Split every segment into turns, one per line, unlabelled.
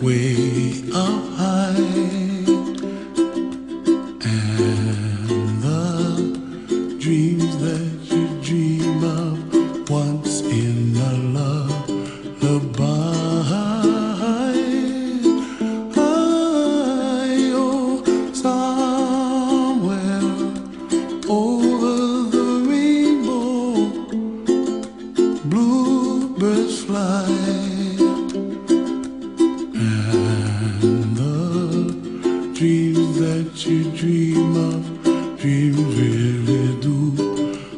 Way up high, and the dreams that you dream of once in a lullaby. Oh, somewhere over the rainbow, bluebirds fly. Dreams that you dream of, dreams really do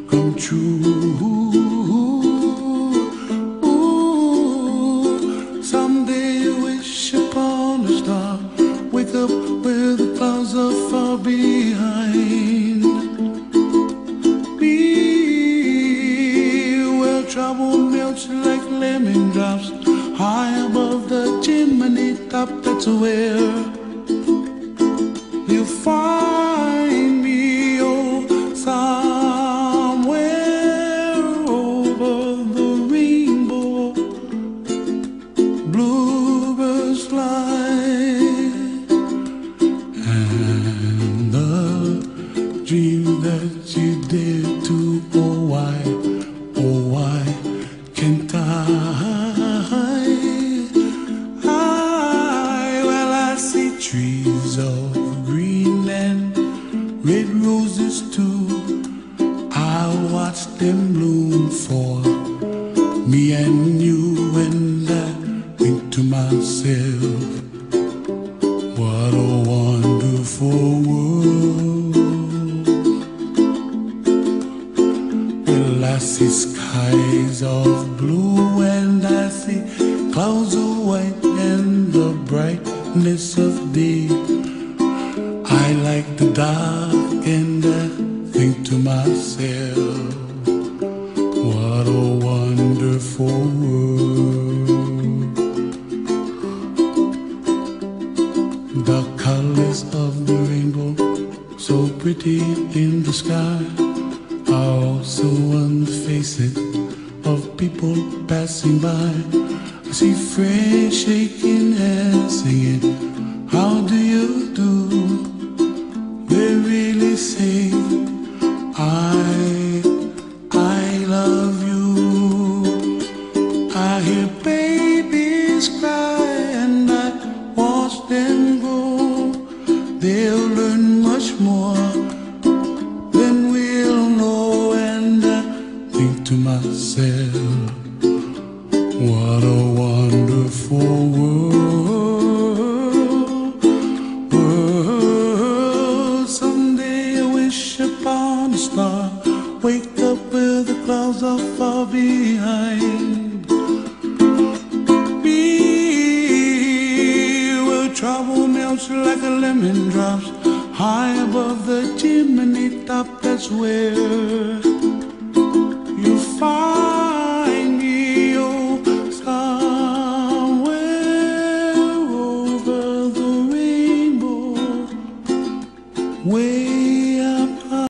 come true. Ooh, someday you wish upon a star, wake up where the clouds are far behind me, where trouble melts like lemon drops, high above the chimney top. That's where you find me, oh, somewhere over the rainbow, bluebirds fly, and the dream that you dare to, oh why can't I? Well, I see trees of green and red roses too. I'll watch them bloom for me and you, and I think to myself, what a wonderful world. Well, I see skies of blue and I see clouds of white and the brightness of day. I like the dark and I think to myself, what a wonderful world. The colors of the rainbow, so pretty in the sky, are also on the faces of people passing by. I see friends shaking hands singing, how do you do? They really say, I love you. I hear babies cry and I watch them grow. They'll learn much more than we'll know, and I think to myself, what a wonderful world. Someday I wish upon a star, wake up where the clouds are far behind me, where trouble melts like a lemon drops, high above the chimney top. That's where you find me, oh, somewhere over the rainbow, way